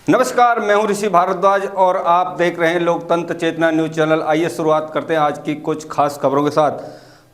नमस्कार, मैं हूं ऋषि भारद्वाज और आप देख रहे हैं लोकतंत्र चेतना न्यूज चैनल। आइए शुरुआत करते हैं आज की कुछ खास खबरों के साथ।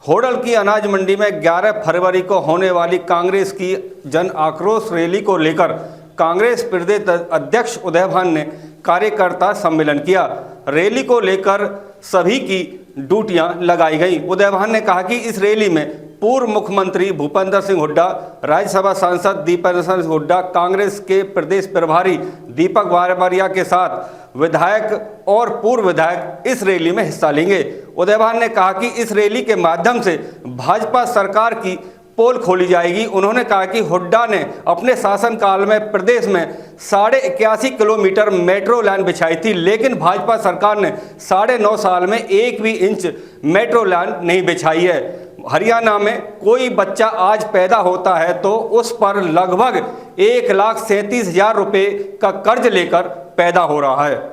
होडल की अनाज मंडी में 11 फरवरी को होने वाली कांग्रेस की जन आक्रोश रैली को लेकर कांग्रेस प्रदेश अध्यक्ष उदय भान ने कार्यकर्ता सम्मेलन किया। रैली को लेकर सभी की ड्यूटियां लगाई गई। उदय भान ने कहा कि इस रैली में पूर्व मुख्यमंत्री भूपेंद्र सिंह हुड्डा, राज्यसभा सांसद दीपेंद्र सिंह हुड्डा, कांग्रेस के प्रदेश प्रभारी दीपक बारबारिया के साथ विधायक और पूर्व विधायक इस रैली में हिस्सा लेंगे। उदय भान ने कहा कि इस रैली के माध्यम से भाजपा सरकार की पोल खोली जाएगी। उन्होंने कहा कि हुड्डा ने अपने शासनकाल में प्रदेश में 81.5 किलोमीटर मेट्रो लाइन बिछाई थी, लेकिन भाजपा सरकार ने 9.5 साल में 1 भी इंच मेट्रो लाइन नहीं बिछाई है। हरियाणा में कोई बच्चा आज पैदा होता है तो उस पर लगभग 1,37,000 रुपये का कर्ज लेकर पैदा हो रहा है।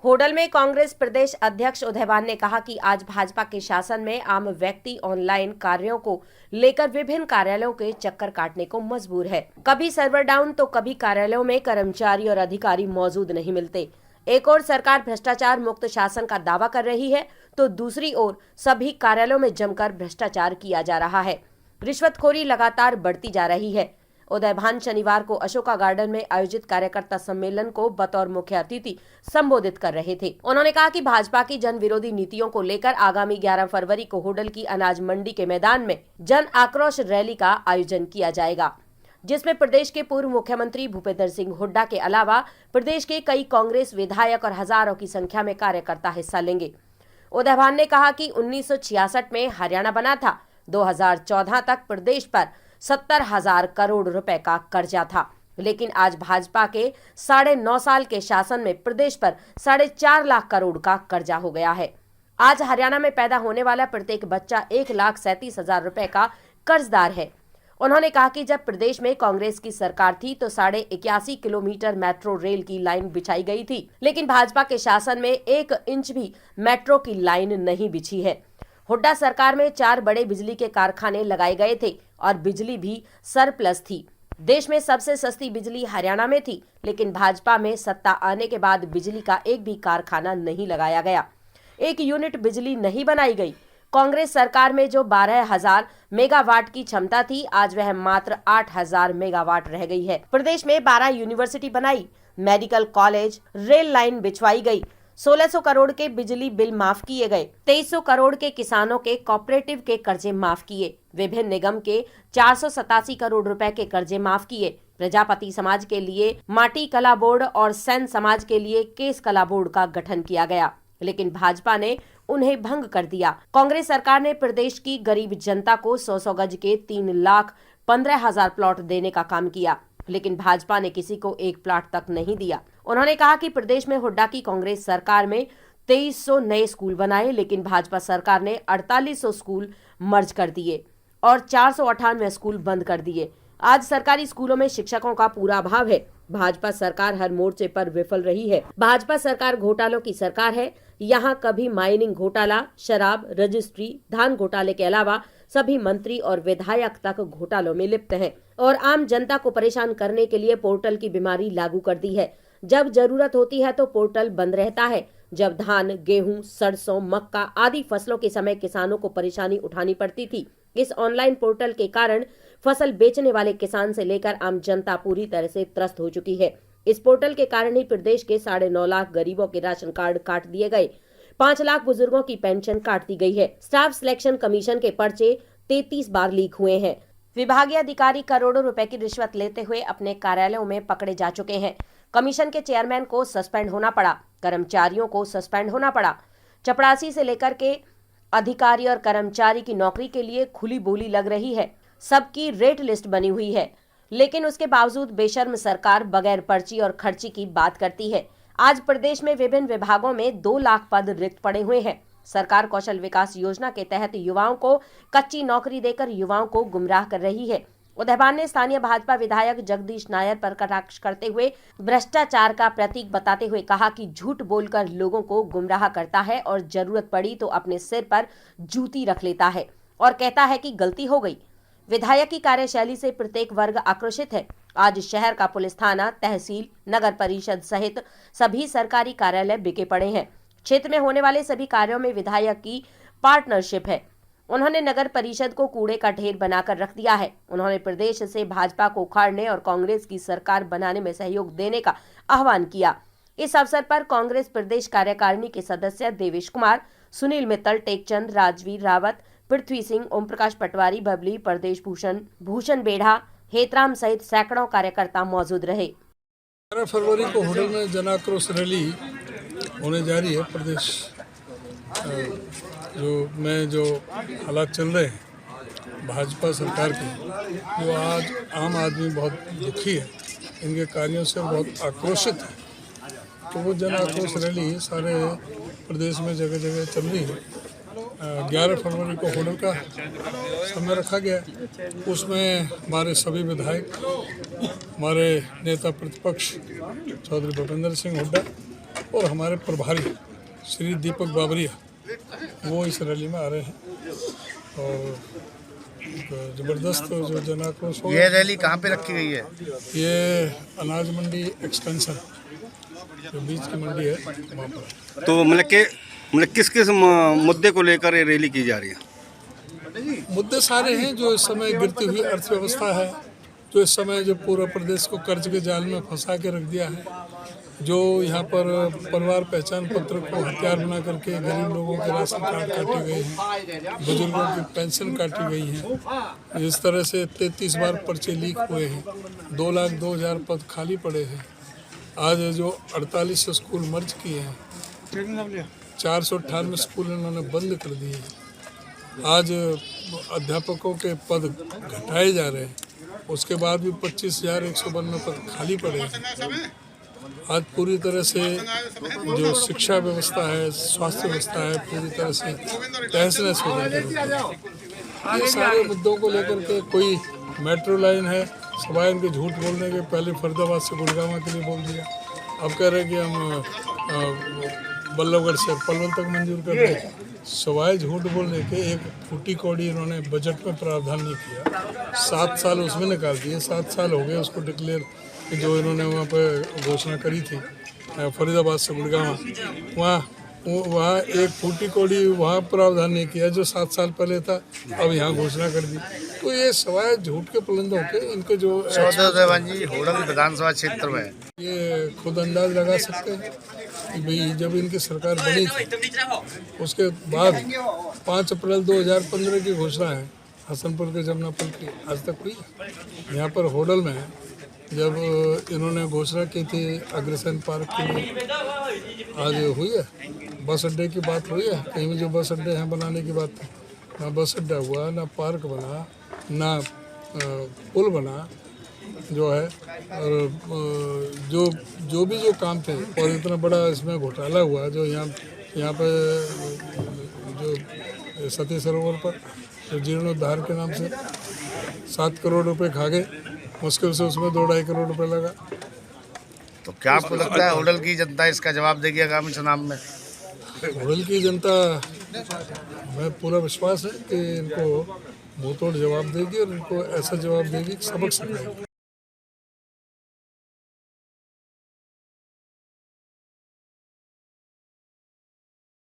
होडल में कांग्रेस प्रदेश अध्यक्ष उदय भान ने कहा कि आज भाजपा के शासन में आम व्यक्ति ऑनलाइन कार्यों को लेकर विभिन्न कार्यालयों के चक्कर काटने को मजबूर है। कभी सर्वर डाउन तो कभी कार्यालयों में कर्मचारी और अधिकारी मौजूद नहीं मिलते। एक ओर सरकार भ्रष्टाचार मुक्त शासन का दावा कर रही है तो दूसरी ओर सभी कार्यालयों में जमकर भ्रष्टाचार किया जा रहा है। रिश्वतखोरी लगातार बढ़ती जा रही है। उदय भान शनिवार को अशोका गार्डन में आयोजित कार्यकर्ता सम्मेलन को बतौर मुख्य अतिथि संबोधित कर रहे थे। उन्होंने कहा कि भाजपा की जन विरोधी नीतियों को लेकर आगामी 11 फरवरी को होडल की अनाज मंडी के मैदान में जन आक्रोश रैली का आयोजन किया जाएगा, जिसमें प्रदेश के पूर्व मुख्यमंत्री भूपेंद्र सिंह हुड्डा के अलावा प्रदेश के कई कांग्रेस विधायक और हजारों की संख्या में कार्यकर्ता हिस्सा लेंगे। उदय भान ने कहा कि 1966 में हरियाणा बना था। 2014 तक प्रदेश पर 70,000 करोड़ रुपए का कर्जा था, लेकिन आज भाजपा के 9.5 साल के शासन में प्रदेश पर 4.5 लाख करोड़ का कर्जा हो गया है। आज हरियाणा में पैदा होने वाला प्रत्येक बच्चा 1,37,000 रुपए का कर्जदार है। उन्होंने कहा कि जब प्रदेश में कांग्रेस की सरकार थी तो 81.5 किलोमीटर मेट्रो रेल की लाइन बिछाई गई थी, लेकिन भाजपा के शासन में 1 इंच भी मेट्रो की लाइन नहीं बिछी है। हुड्डा सरकार में 4 बड़े बिजली के कारखाने लगाए गए थे और बिजली भी सरप्लस थी। देश में सबसे सस्ती बिजली हरियाणा में थी, लेकिन भाजपा में सत्ता आने के बाद बिजली का एक भी कारखाना नहीं लगाया गया, 1 यूनिट बिजली नहीं बनाई गई। कांग्रेस सरकार में जो 12,000 मेगावाट की क्षमता थी, आज वह मात्र 8,000 मेगावाट रह गई है। प्रदेश में 12 यूनिवर्सिटी बनाई, मेडिकल कॉलेज, रेल लाइन बिछवाई गई, 1600 करोड़ के बिजली बिल माफ किए गए, 2300 करोड़ के किसानों के कोऑपरेटिव के कर्जे माफ किए, विभिन्न निगम के 487 करोड़ रुपए के कर्जे माफ किए, प्रजापति समाज के लिए माटी कला बोर्ड और सैन समाज के लिए केस कला बोर्ड का गठन किया गया, लेकिन भाजपा ने उन्हें भंग कर दिया। कांग्रेस सरकार ने प्रदेश की गरीब जनता को 100 गज के 3,15,000 प्लॉट देने का काम किया, लेकिन भाजपा ने किसी को एक प्लॉट तक नहीं दिया। उन्होंने कहा कि प्रदेश में हुड्डा की कांग्रेस सरकार में 2300 नए स्कूल बनाए, लेकिन भाजपा सरकार ने 4800 स्कूल मर्ज कर दिए और 498 स्कूल बंद कर दिए। आज सरकारी स्कूलों में शिक्षकों का पूरा अभाव है। भाजपा सरकार हर मोर्चे पर विफल रही है। भाजपा सरकार घोटालों की सरकार है। यहाँ कभी माइनिंग घोटाला, शराब, रजिस्ट्री, धान घोटाले के अलावा सभी मंत्री और विधायक तक घोटालों में लिप्त हैं और आम जनता को परेशान करने के लिए पोर्टल की बीमारी लागू कर दी है। जब जरूरत होती है तो पोर्टल बंद रहता है। जब धान, गेहूं, सरसों, मक्का आदि फसलों के समय किसानों को परेशानी उठानी पड़ती थी। इस ऑनलाइन पोर्टल के कारण फसल बेचने वाले किसान से लेकर आम जनता पूरी तरह से त्रस्त हो चुकी है। इस पोर्टल के कारण ही प्रदेश के 9.5 लाख गरीबों के राशन कार्ड काट दिए गए, 5 लाख बुजुर्गों की पेंशन काट दी गई है। स्टाफ सिलेक्शन कमीशन के पर्चे 33 बार लीक हुए हैं। विभागीय अधिकारी करोड़ों रुपए की रिश्वत लेते हुए अपने कार्यालयों में पकड़े जा चुके हैं। कमीशन के चेयरमैन को सस्पेंड होना पड़ा, कर्मचारियों को सस्पेंड होना पड़ा। चपरासी से लेकर के अधिकारी और कर्मचारी की नौकरी के लिए खुली बोली लग रही है। सबकी रेट लिस्ट बनी हुई है, लेकिन उसके बावजूद बेशर्म सरकार बगैर पर्ची और खर्ची की बात करती है। आज प्रदेश में विभिन्न विभागों में 2 लाख पद रिक्त पड़े हुए हैं। सरकार कौशल विकास योजना के तहत युवाओं को कच्ची नौकरी देकर युवाओं को गुमराह कर रही है। उदय भान ने स्थानीय भाजपा विधायक जगदीश नायर पर कटाक्ष करते हुए भ्रष्टाचार का प्रतीक बताते हुए कहा कि झूठ बोलकर लोगों को गुमराह करता है और जरूरत पड़ी तो अपने सिर पर जूती रख लेता है और कहता है कि गलती हो गई। विधायक की कार्यशैली से प्रत्येक वर्ग आक्रोशित है। आज शहर का पुलिस थाना, तहसील, नगर परिषद सहित सभी सरकारी कार्यालय बिके पड़े हैं। क्षेत्र में होने वाले सभी कार्यों में विधायक की पार्टनरशिप है। उन्होंने नगर परिषद को कूड़े का ढेर बनाकर रख दिया है। उन्होंने प्रदेश से भाजपा को उखाड़ने और कांग्रेस की सरकार बनाने में सहयोग देने का आह्वान किया। इस अवसर पर कांग्रेस प्रदेश कार्यकारिणी के सदस्य देवेश कुमार, सुनील मित्तल, टेकचंद, राजवीर रावत, पृथ्वी सिंह, ओम प्रकाश पटवारी, बबली, प्रदेश भूषण बेढ़ा, हेतराम सहित सैकड़ों कार्यकर्ता मौजूद रहे। 11 फरवरी को होडल में जन आक्रोश रैली होने जा रही है। प्रदेश जो हालात चल रहे हैं भाजपा सरकार के, वो आज आम आदमी बहुत दुखी है, इनके कार्यों से बहुत आक्रोशित है। तो वो जन आक्रोश रैली सारे प्रदेश में जगह जगह चल रही है। 11 फरवरी को होडल का समय रखा गया है। उसमें हमारे सभी विधायक, हमारे नेता प्रतिपक्ष चौधरी भूपेंद्र सिंह हुड्डा और हमारे प्रभारी श्री दीपक बाबरिया, वो इस रैली में आ रहे हैं। और जबरदस्त जो जन आक्रोश हो, ये रैली कहाँ पे रखी गई है? ये अनाज मंडी एक्सटेंशन जो बीच की मंडी है वहाँ पर। तो मतलब किस किस मुद्दे को लेकर ये रैली की जा रही है? मुद्दे सारे हैं। जो इस समय गिरती हुई अर्थव्यवस्था है, जो इस समय जो पूरा प्रदेश को कर्ज के जाल में फंसा के रख दिया है, जो यहाँ पर परिवार पहचान पत्र को हथियार बना करके गरीब लोगों के राशन कार्ड काटे गए हैं, बुजुर्गों की पेंशन काटी गई है, इस तरह से 33 बार पर्चे लीक हुए हैं, 2,02,000 पद खाली पड़े हैं। आज जो 48 स्कूल मर्ज किए हैं, 498 स्कूल इन्होंने बंद कर दिए हैं। आज अध्यापकों के पद घटाए जा रहे हैं, उसके बाद भी 25,192 पद खाली पड़े हैं। आज पूरी तरह से जो शिक्षा व्यवस्था है, स्वास्थ्य व्यवस्था है, पूरी तरह से तहस-नहस हो गई है। ये सारे मुद्दों को लेकर के कोई मेट्रो लाइन है, सवाए इनके झूठ बोलने के, पहले फरीदाबाद से गुड़गांव के लिए बोल दिया, अब कह रहे हैं कि हम बल्लभगढ़ से पलवल तक मंजूर कर रहे। सवाए झूठ बोलने के एक फूटी कौड़ी इन्होंने बजट में प्रावधान नहीं किया। 7 साल उसमें निकाल दिए, 7 साल हो गए उसको डिक्लेयर, जो इन्होंने वहाँ पर घोषणा करी थी फरीदाबाद से गुड़गांव, वहाँ एक फूटी कौड़ी वहाँ प्रावधान नहीं किया जो 7 साल पहले था, अब यहाँ घोषणा कर दी। तो ये सवाए झूठ के पुलंदों के इनके जो जी होडल विधानसभा क्षेत्र में ये खुद अंदाज लगा सकते हैं कि भाई जब इनकी सरकार बनी थी उसके बाद 5 अप्रैल 2015 की घोषणा है हसनपुर के जमुना पुल की, आज तक हुई। यहाँ पर होडल में जब इन्होंने घोषणा की थी अग्रसेन पार्क के लिए, आज हुई है। बस अड्डे की बात हुई है, कहीं भी जो बस अड्डे हैं बनाने की बात, ना बस अड्डा हुआ, ना पार्क बना, ना पुल बना जो है। और जो काम थे, और इतना बड़ा इसमें घोटाला हुआ जो यहाँ पे जो सती सरोवर पर जो जीर्णोद्धार के नाम से 7 करोड़ रुपए खा गए, मुश्किल से उसमें 2-2.5 करोड़ रुपए लगा। तो क्या आपको लगता है होडल की जनता इसका जवाब देगी आगामी चुनाव में? होडल की जनता, मैं पूरा विश्वास है कि इनको मुंहतोड़ जवाब देगी और इनको ऐसा जवाब देगी कि सबक सिखाएगी।